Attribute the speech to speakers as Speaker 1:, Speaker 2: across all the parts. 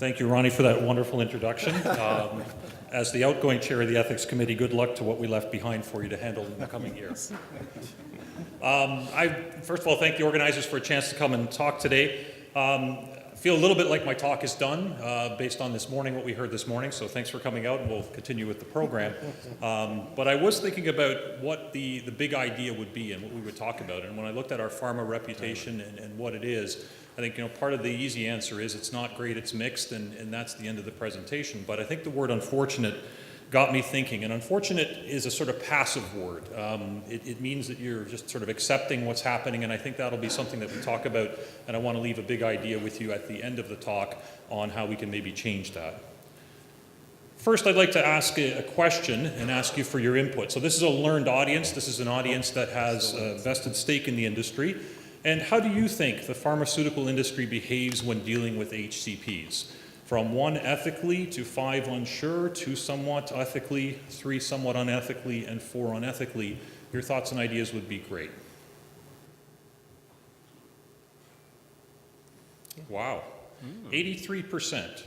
Speaker 1: Thank you, Ronnie, for that wonderful introduction. As the outgoing chair of the Ethics Committee, good luck to what we left behind for you to handle in the coming years. I first of all thank the organizers for a chance to come and talk today. I feel a little bit like my talk is done based on this morning, what we heard this morning, so thanks for coming out and we'll continue with the program. But I was thinking about what the big idea would be and what we would talk about, and when I looked at our pharma reputation and what it is, I think part of the easy answer is it's not great, it's mixed, and that's the end of the presentation. But I think the word unfortunate got me thinking, and unfortunate is a sort of passive word. It means that you're just sort of accepting what's happening, and I think that'll be something that we talk about, and I want to leave a big idea with you at the end of the talk on how we can maybe change that. First, I'd like to ask a question and ask you for your input. So this is a learned audience. This is an audience that has a vested stake in the industry. And how do you think the pharmaceutical industry behaves when dealing with HCPs? From 1 ethically to 5 unsure, 2 somewhat ethically, 3 somewhat unethically, and 4 unethically. Your thoughts and ideas would be great. Wow. 83%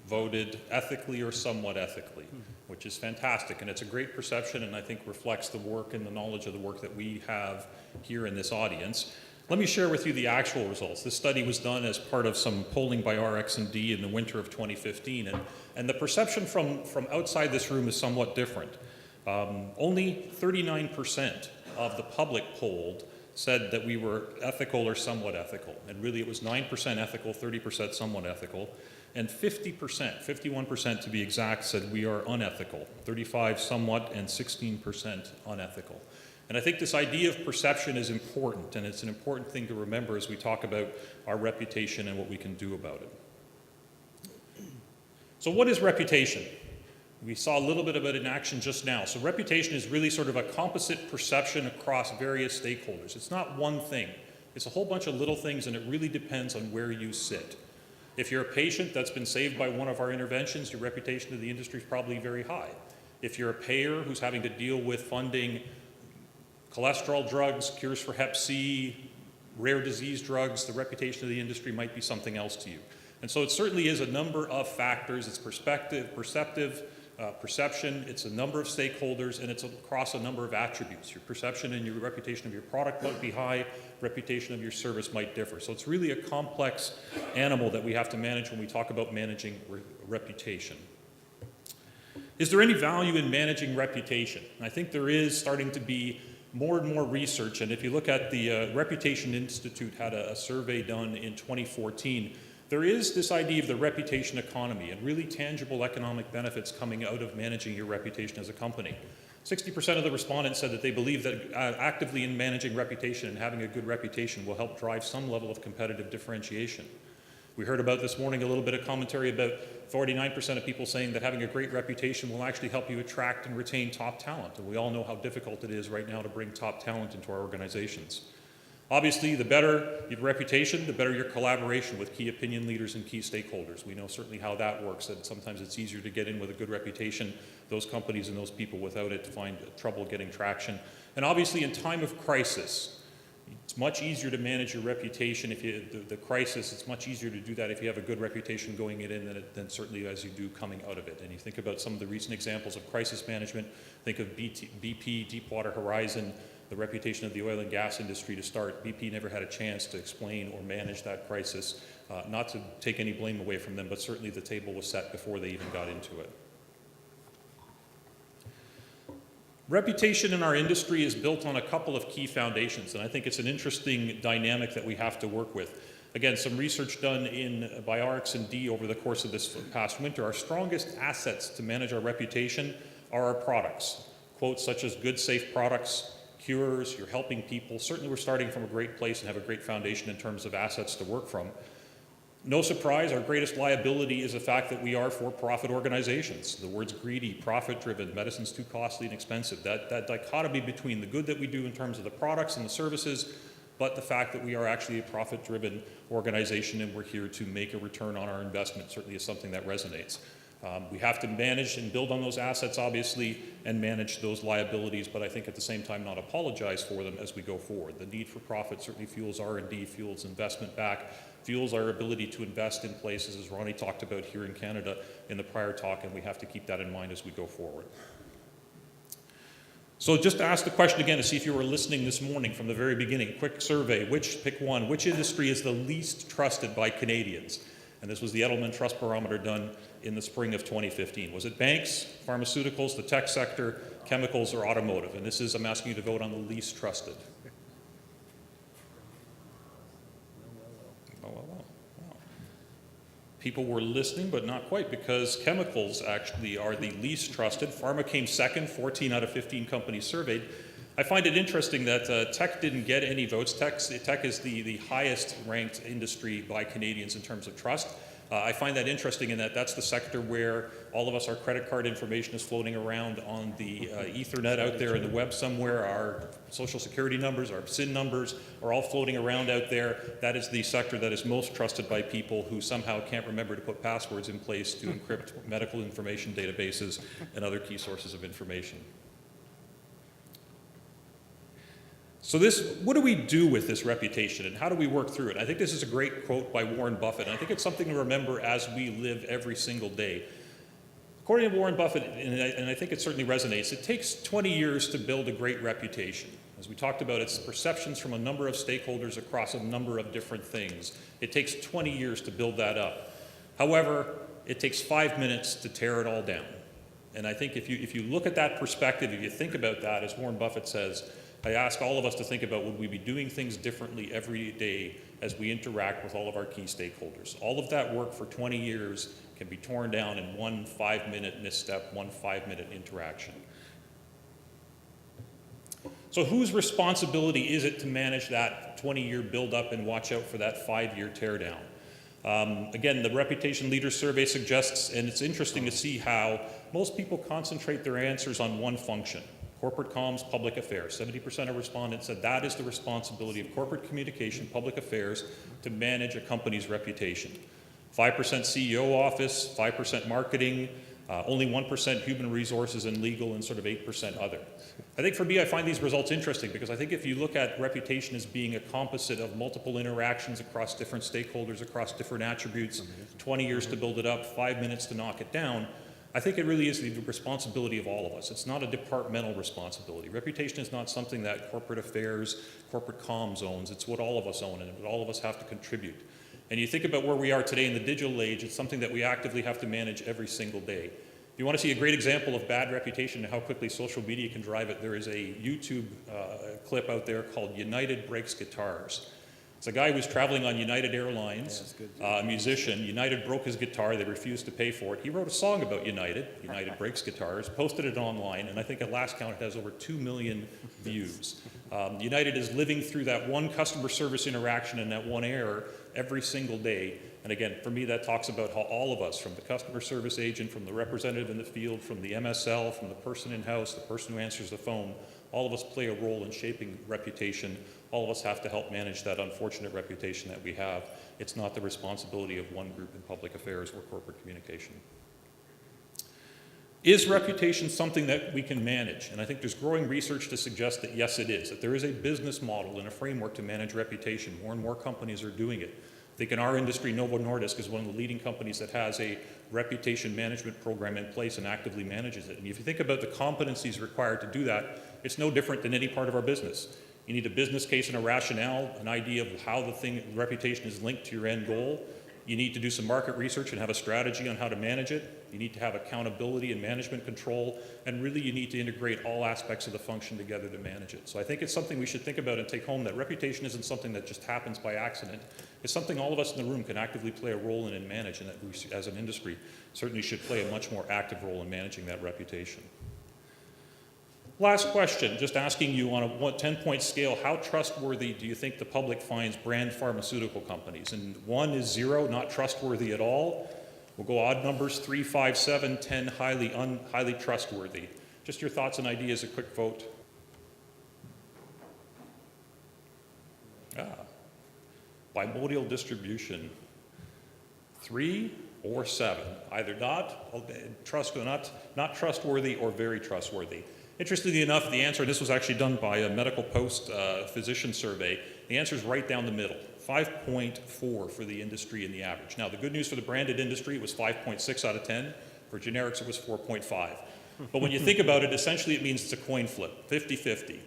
Speaker 1: voted ethically or somewhat ethically, which is fantastic, and it's a great perception, and I think reflects the work and the knowledge of the work that we have here in this audience. Let me share with you the actual results. This study was done as part of some polling by RxD in the winter of 2015, and the perception from outside this room is somewhat different. Only 39% of the public polled said that we were ethical or somewhat ethical, and really it was 9% ethical, 30% somewhat ethical, and 50%, 51% to be exact, said we are unethical, 35% somewhat, and 16% unethical. And I think this idea of perception is important, and it's an important thing to remember as we talk about our reputation and what we can do about it. So what is reputation? We saw a little bit of it in action just now. So reputation is really sort of a composite perception across various stakeholders. It's not one thing. It's a whole bunch of little things, and it really depends on where you sit. If you're a patient that's been saved by one of our interventions, your reputation to the industry is probably very high. If you're a payer who's having to deal with funding cholesterol drugs, cures for Hep C, rare disease drugs, the reputation of the industry might be something else to you. And so it certainly is a number of factors. It's perception, it's a number of stakeholders, and it's across a number of attributes. Your perception and your reputation of your product might be high, reputation of your service might differ. So it's really a complex animal that we have to manage when we talk about managing reputation. Is there any value in managing reputation? And I think there is starting to be more and more research, and if you look at the Reputation Institute had a survey done in 2014, there is this idea of the reputation economy and really tangible economic benefits coming out of managing your reputation as a company. 60% of the respondents said that they believe that actively in managing reputation and having a good reputation will help drive some level of competitive differentiation. We heard about this morning a little bit of commentary about 49% of people saying that having a great reputation will actually help you attract and retain top talent. And we all know how difficult it is right now to bring top talent into our organizations. Obviously, the better your reputation, the better your collaboration with key opinion leaders and key stakeholders. We know certainly how that works, that sometimes it's easier to get in with a good reputation. Those companies and those people without it find trouble getting traction. And obviously, in time of crisis, it's much easier to manage your reputation if the crisis, it's much easier to do that if you have a good reputation going in than certainly as you do coming out of it. And you think about some of the recent examples of crisis management, think of BP, Deepwater Horizon, the reputation of the oil and gas industry to start. BP never had a chance to explain or manage that crisis, not to take any blame away from them, but certainly the table was set before they even got into it. Reputation in our industry is built on a couple of key foundations, and I think it's an interesting dynamic that we have to work with. Again, some research done by RxD over the course of this past winter. Our strongest assets to manage our reputation are our products. Quotes such as good, safe products, cures, you're helping people. Certainly we're starting from a great place and have a great foundation in terms of assets to work from. No surprise, our greatest liability is the fact that we are for-profit organizations. The words greedy, profit-driven, medicine's too costly and expensive. That dichotomy between the good that we do in terms of the products and the services, but the fact that we are actually a profit-driven organization and we're here to make a return on our investment certainly is something that resonates. We have to manage and build on those assets, obviously, and manage those liabilities, but I think at the same time not apologize for them as we go forward. The need for profit certainly fuels R&D, fuels investment back, fuels our ability to invest in places, as Ronnie talked about here in Canada in the prior talk, and we have to keep that in mind as we go forward. So just to ask the question again to see if you were listening this morning from the very beginning, quick survey, pick one, which industry is the least trusted by Canadians? And this was the Edelman Trust Barometer done in the spring of 2015. Was it banks, pharmaceuticals, the tech sector, chemicals, or automotive? And this is, I'm asking you to vote on the least trusted. People were listening, but not quite, because chemicals actually are the least trusted. Pharma came second, 14 out of 15 companies surveyed. I find it interesting that tech didn't get any votes. Tech is the highest ranked industry by Canadians in terms of trust. I find that interesting in that that's the sector where all of us, our credit card information is floating around on the Ethernet out there in the web somewhere. Our social security numbers, our SIN numbers are all floating around out there. That is the sector that is most trusted by people who somehow can't remember to put passwords in place to encrypt medical information databases and other key sources of information. So what do we do with this reputation and how do we work through it? I think this is a great quote by Warren Buffett, and I think it's something to remember as we live every single day. According to Warren Buffett, and I think it certainly resonates, it takes 20 years to build a great reputation. As we talked about, it's perceptions from a number of stakeholders across a number of different things. It takes 20 years to build that up. However, it takes 5 minutes to tear it all down. And I think if you look at that perspective, if you think about that, as Warren Buffett says, I ask all of us to think about, would we be doing things differently every day as we interact with all of our key stakeholders? All of that work for 20 years can be torn down in one 5-minute misstep, one 5-minute interaction. So whose responsibility is it to manage that 20-year build-up and watch out for that 5-year teardown? Again, the Reputation Leaders Survey suggests, and it's interesting to see how most people concentrate their answers on one function. Corporate comms, public affairs. 70% of respondents said that is the responsibility of corporate communication, public affairs, to manage a company's reputation. 5% CEO office, 5% marketing, only 1% human resources and legal, and sort of 8% other. I think for me, I find these results interesting because I think if you look at reputation as being a composite of multiple interactions across different stakeholders, across different attributes, 20 years to build it up, 5 minutes to knock it down, I think it really is the responsibility of all of us. It's not a departmental responsibility. Reputation is not something that corporate affairs, corporate comms owns. It's what all of us own, and what all of us have to contribute. And you think about where we are today in the digital age, it's something that we actively have to manage every single day. If you want to see a great example of bad reputation and how quickly social media can drive it, there is a YouTube clip out there called United Breaks Guitars. It's a guy who was traveling on United Airlines, a musician. United broke his guitar. They refused to pay for it. He wrote a song about United Breaks Guitars, posted it online, and I think at last count it has over 2 million views. United is living through that one customer service interaction and that one error every single day. And again, for me, that talks about how all of us, from the customer service agent, from the representative in the field, from the MSL, from the person in-house, the person who answers the phone, all of us play a role in shaping reputation. All of us have to help manage that unfortunate reputation that we have. It's not the responsibility of one group in public affairs or corporate communication. Is reputation something that we can manage? And I think there's growing research to suggest that yes, it is, that there is a business model and a framework to manage reputation. More and more companies are doing it. I think in our industry, Novo Nordisk is one of the leading companies that has a reputation management program in place and actively manages it. And if you think about the competencies required to do that, it's no different than any part of our business. You need a business case and a rationale, an idea of how the reputation is linked to your end goal. You need to do some market research and have a strategy on how to manage it. You need to have accountability and management control, and really you need to integrate all aspects of the function together to manage it. So I think it's something we should think about and take home, that reputation isn't something that just happens by accident. It's something all of us in the room can actively play a role in and manage, and that we, as an industry, certainly should play a much more active role in managing that reputation. Last question, just asking you on a 10-point scale, how trustworthy do you think the public finds brand pharmaceutical companies? And 1 is 0, not trustworthy at all. We'll go odd numbers, 3, 5, 7, 10, highly trustworthy. Just your thoughts and ideas, a quick vote. Bimodal distribution. 3, or 7, either not trustworthy or very trustworthy. Interestingly enough, the answer, this was actually done by a Medical Post physician survey, the answer is right down the middle, 5.4 for the industry and the average. Now, the good news for the branded industry, it was 5.6 out of 10. For generics, it was 4.5. But when you think about it, essentially it means it's a coin flip, 50-50.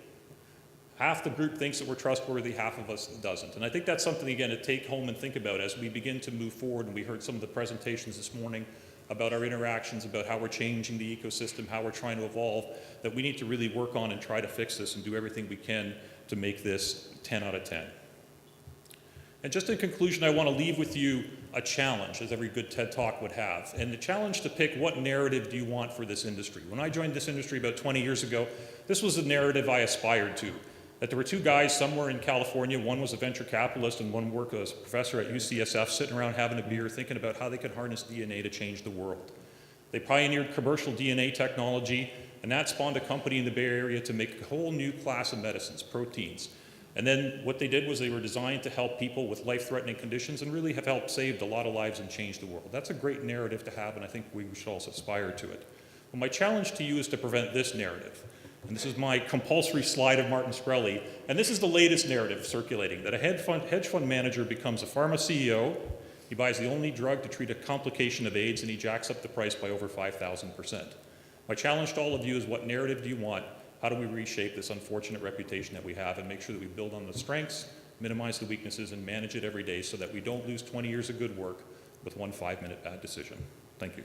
Speaker 1: Half the group thinks that we're trustworthy, half of us doesn't. And I think that's something, again, to take home and think about as we begin to move forward. And we heard some of the presentations this morning about our interactions, about how we're changing the ecosystem, how we're trying to evolve, that we need to really work on and try to fix this and do everything we can to make this 10 out of 10. And just in conclusion, I want to leave with you a challenge, as every good TED Talk would have. And the challenge to pick what narrative do you want for this industry. When I joined this industry about 20 years ago, this was the narrative I aspired to. That there were two guys somewhere in California, one was a venture capitalist and one worked as a professor at UCSF, sitting around having a beer, thinking about how they could harness DNA to change the world. They pioneered commercial DNA technology, and that spawned a company in the Bay Area to make a whole new class of medicines, proteins. And then what they did was they were designed to help people with life-threatening conditions and really have helped save a lot of lives and change the world. That's a great narrative to have, and I think we should also aspire to it. But my challenge to you is to prevent this narrative. And this is my compulsory slide of Martin Shkreli. And this is the latest narrative circulating, that a hedge fund manager becomes a pharma CEO, he buys the only drug to treat a complication of AIDS, and he jacks up the price by over 5,000%. My challenge to all of you is, what narrative do you want? How do we reshape this unfortunate reputation that we have and make sure that we build on the strengths, minimize the weaknesses, and manage it every day so that we don't lose 20 years of good work with one 5-minute bad decision? Thank you.